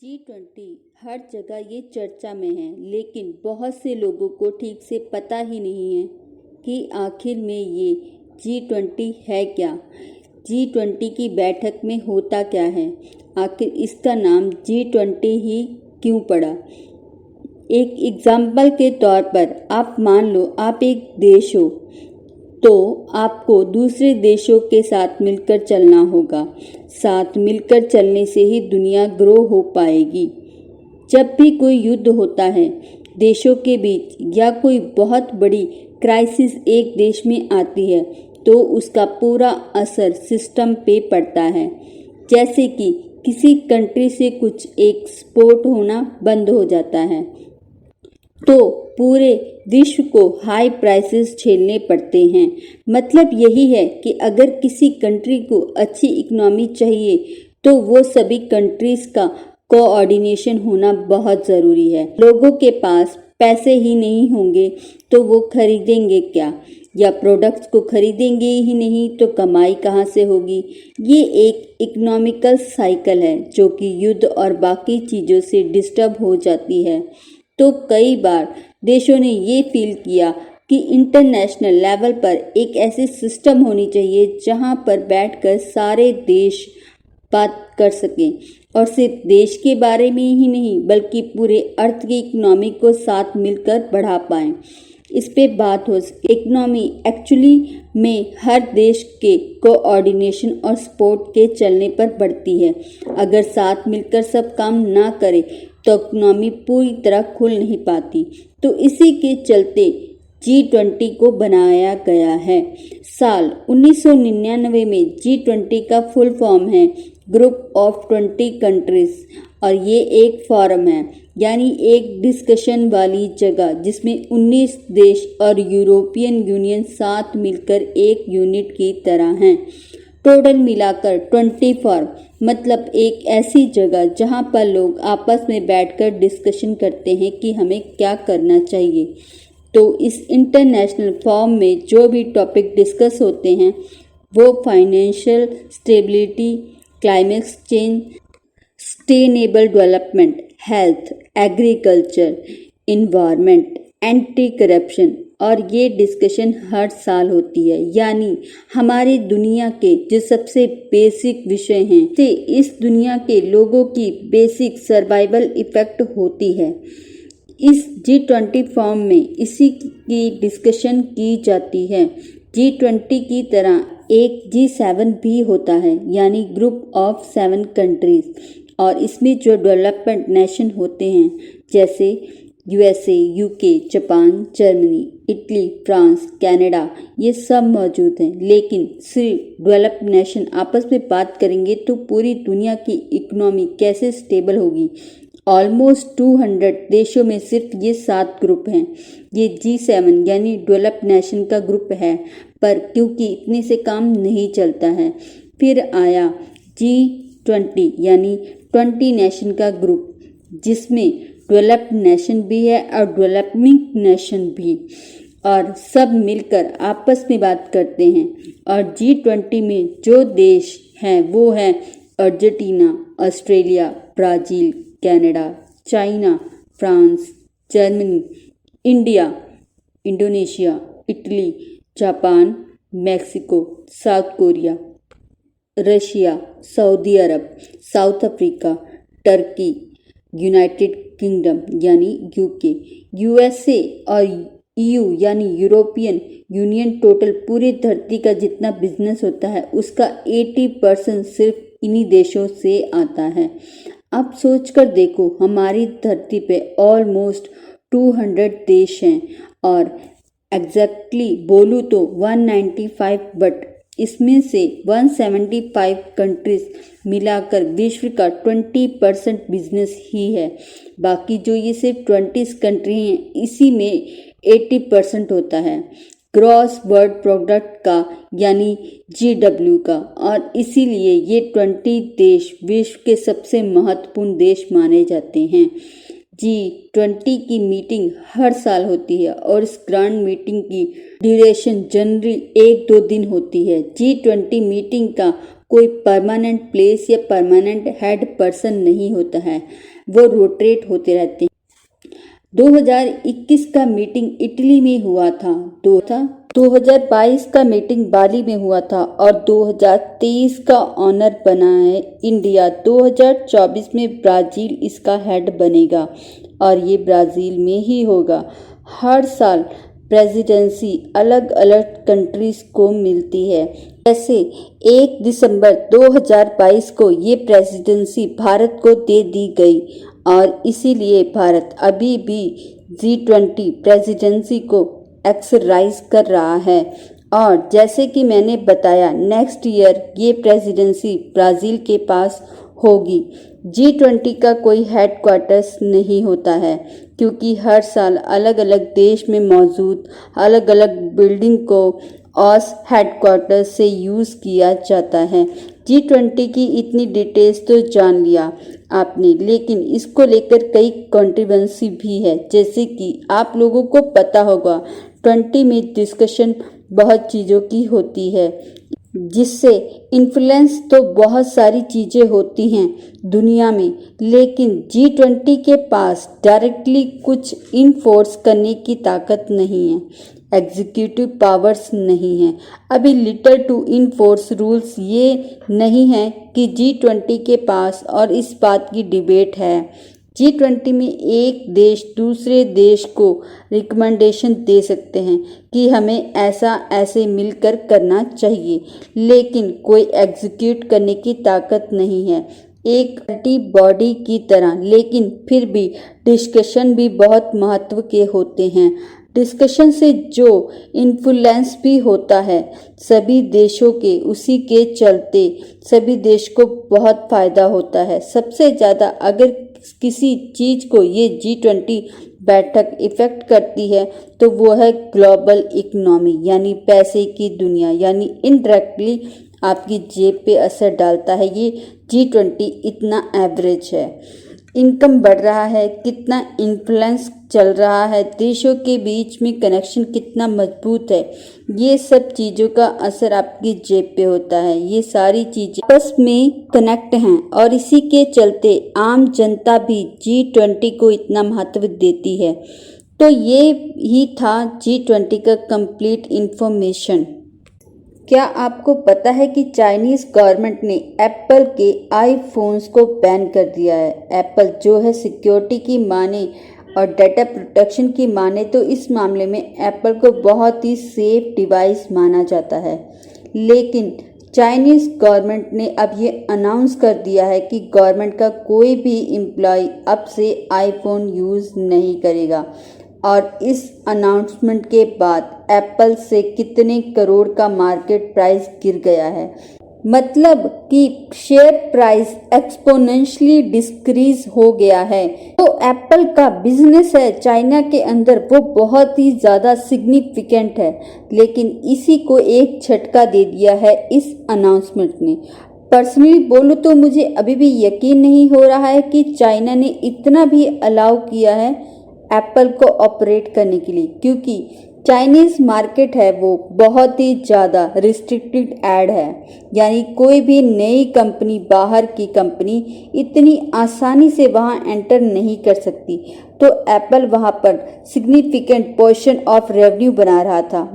G20 हर जगह ये चर्चा में है, लेकिन बहुत से लोगों को ठीक से पता ही नहीं है कि आखिर में ये G20 है क्या। G20 की बैठक में होता क्या है, आखिर इसका नाम G20 ही क्यों पड़ा। एक एग्जाम्पल के तौर पर आप मान लो आप एक देश हो, तो आपको दूसरे देशों के साथ मिलकर चलना होगा। साथ मिलकर चलने से ही दुनिया ग्रो हो पाएगी। जब भी कोई युद्ध होता है देशों के बीच या कोई बहुत बड़ी क्राइसिस एक देश में आती है, तो उसका पूरा असर सिस्टम पे पड़ता है। जैसे कि किसी कंट्री से कुछ एक्सपोर्ट होना बंद हो जाता है, तो पूरे विश्व को हाई प्राइसेस झेलने पड़ते हैं। मतलब यही है कि अगर किसी कंट्री को अच्छी इकोनॉमी चाहिए तो वो सभी कंट्रीज का कोऑर्डिनेशन होना बहुत ज़रूरी है। लोगों के पास पैसे ही नहीं होंगे तो वो खरीदेंगे क्या, या प्रोडक्ट्स को खरीदेंगे ही नहीं तो कमाई कहाँ से होगी। ये एक इकोनॉमिकल साइकिल है जो कि युद्ध और बाकी चीज़ों से डिस्टर्ब हो जाती है। तो कई बार देशों ने ये फील किया कि इंटरनेशनल लेवल पर एक ऐसी सिस्टम होनी चाहिए जहां पर बैठकर सारे देश बात कर सकें, और सिर्फ देश के बारे में ही नहीं बल्कि पूरे अर्थ की इकोनॉमी को साथ मिलकर बढ़ा पाएं। इस पे बात हो सके। इकोनॉमी एक्चुअली में हर देश के कोऑर्डिनेशन और सपोर्ट के चलने पर बढ़ती है। अगर साथ मिलकर सब काम ना करे तो इकोनॉमी पूरी तरह खुल नहीं पाती। तो इसी के चलते G20 को बनाया गया है। साल 1999 में G20 का फुल फॉर्म है ग्रुप ऑफ 20 कंट्रीज, और ये एक फोरम है, यानी एक डिस्कशन वाली जगह जिसमें 19 देश और यूरोपियन यूनियन साथ मिलकर एक यूनिट की तरह हैं। टोटल मिलाकर 20 फॉर्म, मतलब एक ऐसी जगह जहां पर लोग आपस में बैठकर डिस्कशन करते हैं कि हमें क्या करना चाहिए। तो इस इंटरनेशनल फॉर्म में जो भी टॉपिक डिस्कस होते हैं वो financial stability, climate change, sustainable development, health, agriculture, environment, anti corruption, और ये डिस्कशन हर साल होती है। यानी हमारी दुनिया के जो सबसे बेसिक विषय हैं से इस दुनिया के लोगों की बेसिक सर्वाइवल इफेक्ट होती है। इस G20 फॉर्म में इसी की डिस्कशन की जाती है। G20 की तरह एक G7 भी होता है, यानी ग्रुप ऑफ 7 कंट्रीज, और इसमें जो डेवलपमेंट नेशन होते हैं जैसे USA, UK, Japan, Germany, Italy, France, Canada, ये सब मौजूद हैं। लेकिन सिर्फ डेवलप्ड नेशन आपस में बात करेंगे तो पूरी दुनिया की इकोनॉमी कैसे स्टेबल होगी। ऑलमोस्ट 200 देशों में सिर्फ ये 7 ग्रुप हैं। ये G7 यानी डेवलप्ड नेशन का ग्रुप है, पर क्योंकि इतने से काम नहीं चलता है, फिर आया G20 यानी 20 नेशन का ग्रुप, जिसमें डेवलप्ड नेशन भी है और डेवलपिंग नेशन भी, और सब मिलकर आपस में बात करते हैं। और G20 में जो देश हैं वो हैं Argentina, Australia, Brazil, Canada, China, France, Germany, India, Indonesia, Italy, Japan, Mexico, South Korea, Russia, Saudi Arab, South Africa, Turkey, United Kingdom यानी UK, USA और EU यानी यूरोपियन यूनियन। टोटल पूरी धरती का जितना बिजनेस होता है उसका 80% सिर्फ इन्हीं देशों से आता है। अब सोचकर देखो, हमारी धरती पे ऑलमोस्ट 200 देश हैं, और एग्जैक्टली बोलूँ तो 195, बट इसमें से 175 कंट्रीज मिलाकर विश्व का 20% बिजनेस ही है। बाकी जो ये सिर्फ 20 कंट्री हैं इसी में 80% होता है ग्रॉस वर्ल्ड प्रोडक्ट का, यानी GW का, और इसीलिए ये 20 देश विश्व के सबसे महत्वपूर्ण देश माने जाते हैं। G20 की मीटिंग हर साल होती है और इस ग्रांड मीटिंग की ड्यूरेशन जनरली 1-2 दिन होती है। G20 मीटिंग का कोई परमानेंट प्लेस या परमानेंट हेड पर्सन नहीं होता है, वो रोटेट होते रहते हैं। 2021 का मीटिंग इटली में हुआ था, 2022 का मीटिंग बाली में हुआ था और 2023 का ऑनर बना है इंडिया। 2024 में ब्राज़ील इसका हेड बनेगा और ये ब्राज़ील में ही होगा। हर साल प्रेसिडेंसी अलग अलग कंट्रीज को मिलती है। जैसे 1 दिसंबर 2022 को ये प्रेसिडेंसी भारत को दे दी गई और इसीलिए भारत अभी भी G20 प्रेसिडेंसी को एक्सरसाइज कर रहा है। और जैसे कि मैंने बताया, नेक्स्ट ईयर ये प्रेसिडेंसी ब्राज़ील के पास होगी। G20 का कोई हेडक्वार्टर्स नहीं होता है, क्योंकि हर साल अलग अलग देश में मौजूद अलग अलग बिल्डिंग को ऑस हेडक्वार्टर्स से यूज़ किया जाता है। G20 की इतनी डिटेल्स तो जान लिया आपने, लेकिन इसको लेकर कई कंट्रोवर्सी भी है। जैसे कि आप लोगों को पता होगा, 20 में डिस्कशन बहुत चीज़ों की होती है, जिससे इन्फ्लुएंस तो बहुत सारी चीज़ें होती हैं दुनिया में, लेकिन G20 के पास डायरेक्टली कुछ इन्फोर्स करने की ताकत नहीं है, एग्जीक्यूटिव पावर्स नहीं है। अभी लिटल टू इन्फोर्स रूल्स ये नहीं है कि G20 के पास, और इस बात की डिबेट है, G20 में एक देश दूसरे देश को रिकमेंडेशन दे सकते हैं कि हमें ऐसा ऐसे मिलकर करना चाहिए, लेकिन कोई एग्जीक्यूट करने की ताकत नहीं है, एक मल्टी बॉडी की तरह। लेकिन फिर भी डिस्कशन भी बहुत महत्व के होते हैं। डिस्कशन से जो इन्फ्लुएंस भी होता है सभी देशों के, उसी के चलते सभी देश को बहुत फ़ायदा होता है। सबसे ज़्यादा अगर किसी चीज़ को ये G20 बैठक इफ़ेक्ट करती है तो वो है ग्लोबल इकोनॉमी, यानी पैसे की दुनिया, यानी इनडायरेक्टली आपकी जेब पे असर डालता है। ये G20 इतना एवरेज है, इनकम बढ़ रहा है, कितना इन्फ्लुएंस चल रहा है, देशों के बीच में कनेक्शन कितना मजबूत है, ये सब चीज़ों का असर आपकी जेब पे होता है। ये सारी चीज़ें आपस में कनेक्ट हैं और इसी के चलते आम जनता भी G20 को इतना महत्व देती है। तो ये ही था G20 का कंप्लीट इन्फॉर्मेशन। क्या आपको पता है कि चाइनीज़ गवर्नमेंट ने एप्पल के आईफोन्स को बैन कर दिया है? एप्पल जो है सिक्योरिटी की माने और डाटा प्रोटेक्शन की माने तो इस मामले में एप्पल को बहुत ही सेफ डिवाइस माना जाता है, लेकिन चाइनीज़ गवर्नमेंट ने अब ये अनाउंस कर दिया है कि गवर्नमेंट का कोई भी एम्प्लॉय अब से आईफोन यूज़ नहीं करेगा। और इस अनाउंसमेंट के बाद एप्पल से कितने करोड़ का मार्केट प्राइस गिर गया है, मतलब कि शेयर प्राइस एक्सपोनेंशियली डिक्रीज हो गया है। तो एप्पल का बिजनेस है चाइना के अंदर, वो बहुत ही ज़्यादा सिग्निफिकेंट है, लेकिन इसी को एक झटका दे दिया है इस अनाउंसमेंट ने। पर्सनली बोलूँ तो मुझे अभी भी यकीन नहीं हो रहा है कि चाइना ने इतना भी अलाउ किया है एप्पल को ऑपरेट करने के लिए, क्योंकि चाइनीज़ मार्केट है वो बहुत ही ज़्यादा रिस्ट्रिक्टेड एड है, यानी कोई भी नई कंपनी, बाहर की कंपनी इतनी आसानी से वहाँ एंटर नहीं कर सकती। तो एप्पल वहाँ पर सिग्निफिकेंट पोर्शन ऑफ रेवेन्यू बना रहा था।